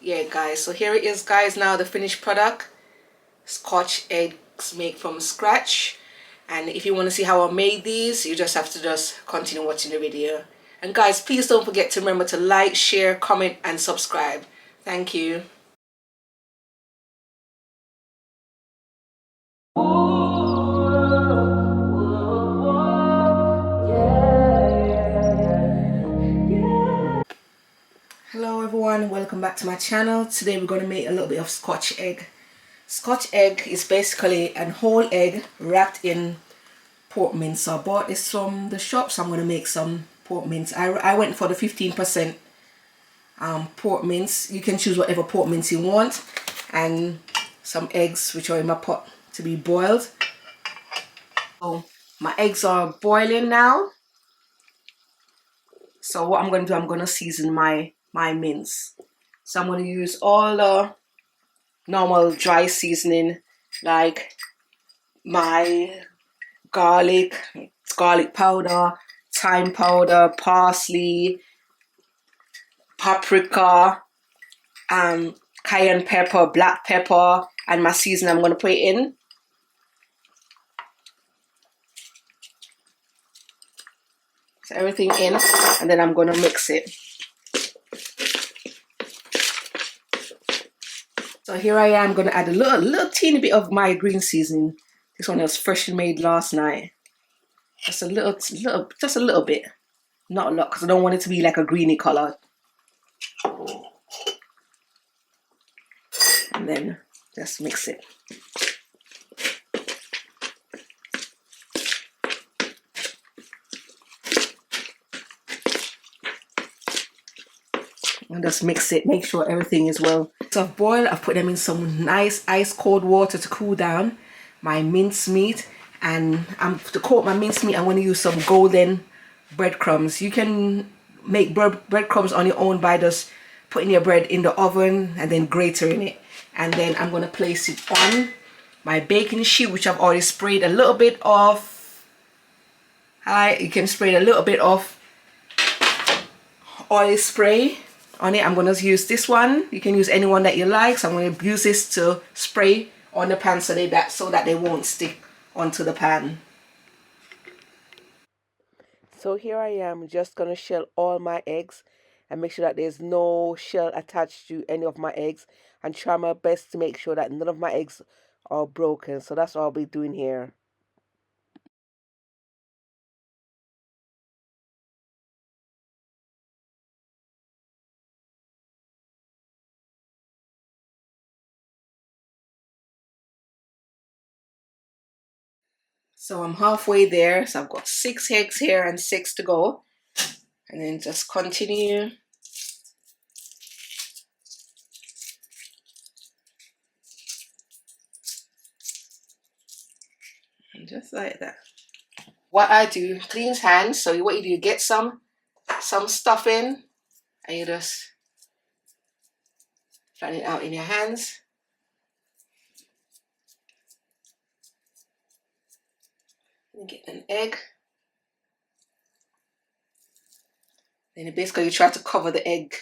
yeah guys, so here it is guys, now the finished product. Scotch eggs made from scratch. And if you want to see how I made these, you just have to just continue watching the video. And guys, please don't forget to remember to like, share, comment and subscribe. Thank you. Hello everyone, welcome back to my channel. Today we're going to make a little bit of Scotch egg. Scotch egg is basically an whole egg wrapped in pork mince. So I bought this from the shop, so I'm going to make some pork mince. I went for the 15% pork mince. You can choose whatever pork mince you want, and some eggs which are in my pot to be boiled. So my eggs are boiling now. So what I'm going to do, I'm going to season my mince. So I'm going to use all the normal dry seasoning, like my garlic powder, thyme powder, parsley, paprika, cayenne pepper, black pepper, and my seasoning I'm going to put it in. So everything in, and then I'm going to mix it. So here I am going to add a little teeny bit of my green seasoning. This one was freshly made last night. Just a little bit. Not a lot, because I don't want it to be like a greeny color. And then just mix it. And just mix it, make sure everything is well. So I've boiled, I've put them in some nice ice cold water to cool down my mince meat. And to coat my mince meat, I'm going to use some golden breadcrumbs. You can make breadcrumbs on your own by just putting your bread in the oven and then grating it. And then I'm going to place it on my baking sheet, which I've already sprayed a little bit of. You can spray a little bit of oil spray on it. I'm going to use this one. You can use any one that you like. So I'm going to use this to spray on the pan so that they won't stick onto the pan. So here I am just going to shell all my eggs and make sure that there's no shell attached to any of my eggs, and try my best to make sure that none of my eggs are broken. So that's what I'll be doing here. So I'm halfway there. So I've got 6 eggs here and 6 to go. And then just continue. And just like that. What I do, clean hands. So what you do, you get some stuffing and you just flatten it out in your hands. And get an egg. Then basically you try to cover the egg.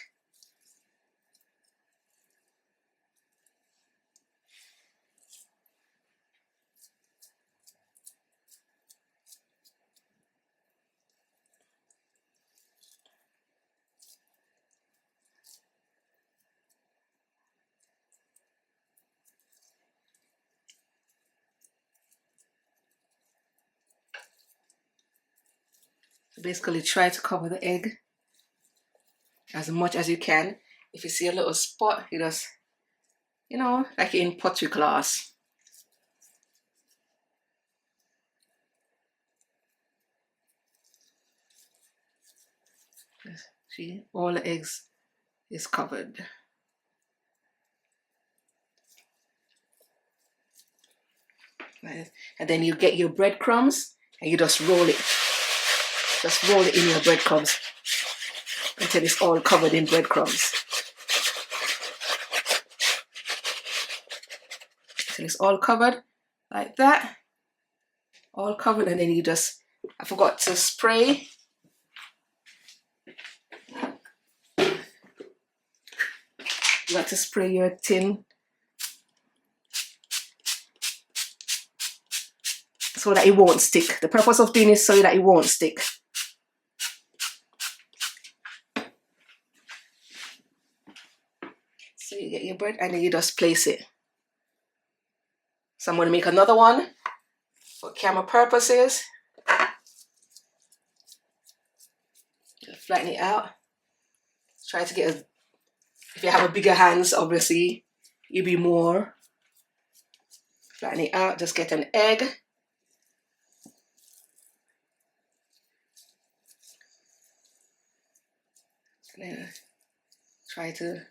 So basically try to cover the egg as much as you can. If you see a little spot, you just, like in pottery class. See, all the eggs is covered. And then you get your breadcrumbs and you just roll it. Just roll it in your breadcrumbs until it's all covered in breadcrumbs. Until it's all covered like that. All covered, and then you just, I forgot to spray. You want to spray your tin so that it won't stick. The purpose of doing is so that it won't stick. So you get your bread and then you just place it. So I'm going to make another one for camera purposes. Flatten it out. Try to get if you have a bigger hands, obviously you'll be more. Flatten it out. Just get an egg. And then try to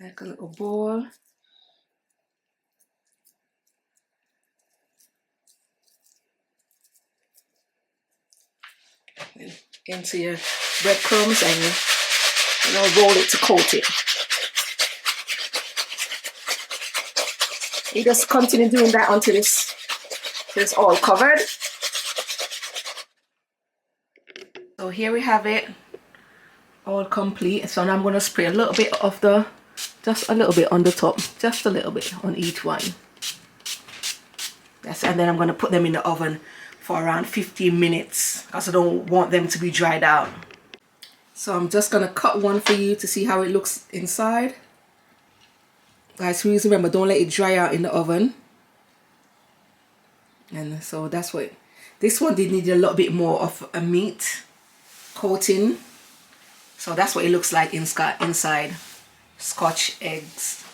like a little ball. And into your breadcrumbs and roll it to coat it. You just continue doing that until it's all covered. So here we have it, all complete. So now I'm going to spray a little bit of just a little bit on the top, just a little bit on each one. Yes, and then I'm going to put them in the oven for around 15 minutes because I don't want them to be dried out. So I'm just going to cut one for you to see how it looks inside. Guys, please remember, don't let it dry out in the oven. And so that's what this one did need a little bit more of a meat coating. So that's what it looks like inside. Scotch eggs.